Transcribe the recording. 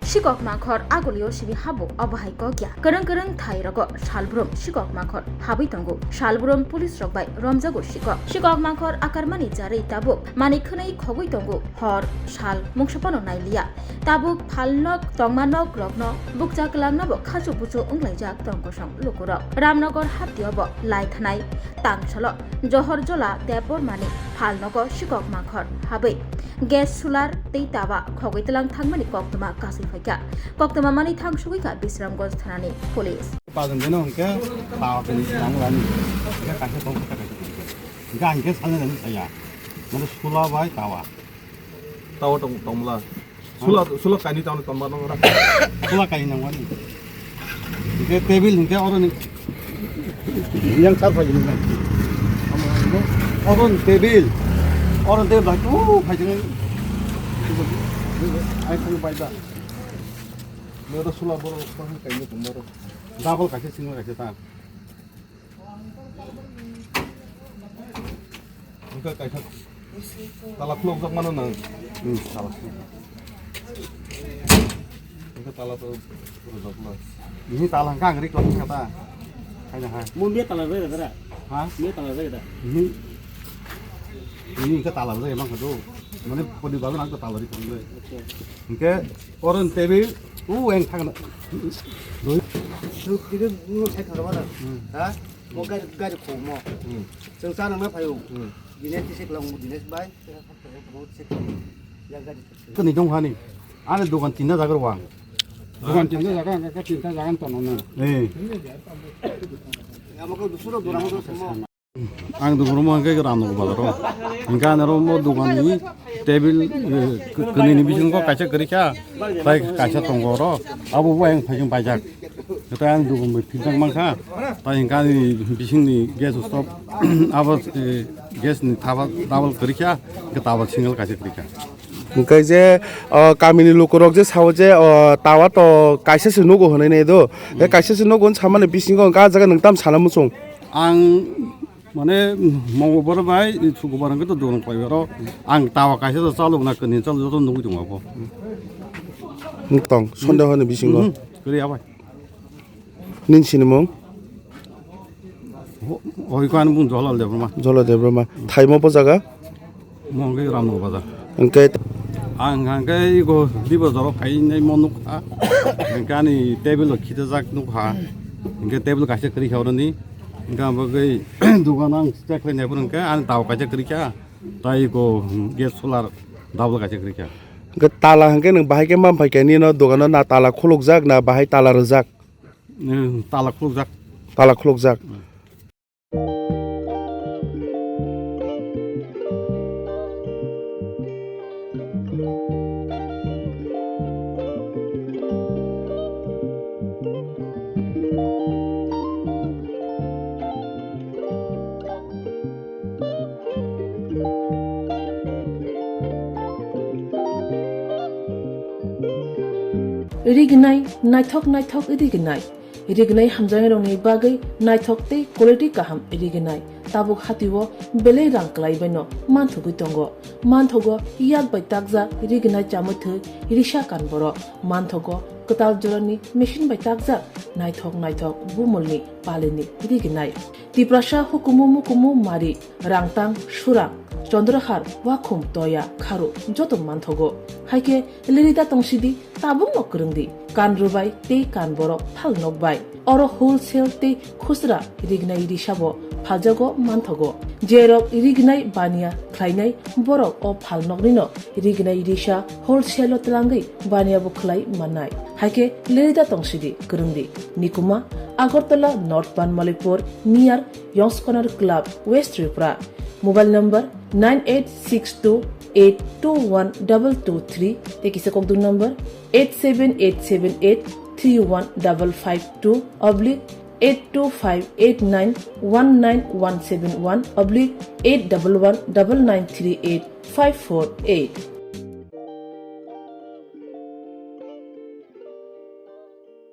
Sikhok makhor agolio sibi habo abahai ko kya kereng thai rogo salbrum Sikhok makhor habi tongo salbrum police rok bai romjago Sikhok makhor akarmani jare tabuk mani khonai Khogwi tongo hor sal mungsapano nailia tabuk Phalnok tongmanok rokno bukjak langna bo khachu buchu unglaijak tongko song lukurok Ramnagar Hatio bo lai thanai tangsalo Jaharlal tepor mani Phalnokor Sikhok makhor habi gas solar tei Tawa Khogwi Twlangkha mani koktoma kasi faika koktoma mani thangsugi ka Swrangchati thanani police 빠졌는데는 그게 다 나무라니 그게 같이 동작하게 그러니까 이게 살려는 거야 근데 술라바이 tawa tongla sulak kani tahu tambah orang sulak kani nang wani 이게 테이블 이게 yang sarfa ini kan orang 테이블 lagi 하여튼 아이폰 바이다 너도 sulak baru kani tomorrow double kasih single kasih tak enggak kasih talak lu untuk mana nang talak enggak talak tuh berapa ini talak kan ngeri kalau kata kayak apa muốn biết talak rơi rồi hả biết talak rơi rồi ini ke talak rơi emang itu mana podi baru nang ke talak di sana enggak orang TV yang thang 지금 이거 잘 들어봐라 아 뭐가 가지 고모 정산은 뭐 봐요 니네 티식 랑 니네 바이 그 니동하니 안에 도관 찐다 자그러 와 도관 찐다 자가 아까 찐다 자간 또 놓는 네 아마 그 수로 돌아오고 뭐 ang dugro mo kay grano ko bagaro inka naro mo dugani table kene bising ko kacha kerja tai kacha tonggoro abu yang phajing pajak kata ang dugum bintang mangka tai inka ni bising ni gas stop abu gas ni tawal kerja ke tawal single kacha kerja 그러니까 이제 까미니 로코럭 제 사오제 따와 또 가시스 노고 하는 애도 가시스 노고는 참만에 비신 거 가자가 능담 사람은 송 ang mana mau berbaik suku barang itu dorong payoro ang tawa kasih itu selalu nak kenin selalu tu nunggu tunggu apa 뚱 손대하는 비신 거 그래 apa 닌치는 뭐 어이관 분 졸라 되버마 졸라 되버마 타이머 보자가 뭔가 라는 거 받아 그러니까 ang 이거 리버더로 가인내 못 놓고 그러니까 이 테이블로 기대작 놓고 그러니까 테이블 kasih 그리 하오르니 그러니까 뭐 그 누가랑 스택을 내보니까 안 다오 가지 그렇게 다 이거 게 솔라 다블 가지 그렇게 그 달라 한 개는 바이게만 바이게니너 도가는 나 달라 콜록작 나 바이 달라 르작 달라 콜록작 달라 콜록작 Irignai naithok irignai hamjang rongni bagai naithok tei quality kaham irignai tabuk hatiwo bele rang klai baino manthugi tongo manthogo yak bai takja irignai chamuthu irisha kan boro manthogo ketal jorani machine bai takja naithok bumulni palini irignai tiprasha hukumu mari rangtang surang Chandrahar wakum toya kharu joto manthogo haike lerida tongsidi tabung nokrungdi kanrubai te kanboro Phalnok bai oro wholesale te khusra rignai risabo phajago manthogo jerok rignai bania khlainai borok o Phalnokni no rignai risa wholesale tlangai bania bo khlai manai haike lerida tongsidi krungdi nikuma Agartala North Banmalipur near Youngs Corner Club West Tripura Mobile number 9862821223 Take Sikhok number 87878315552 oblique 82589191171 oblique 8119938 548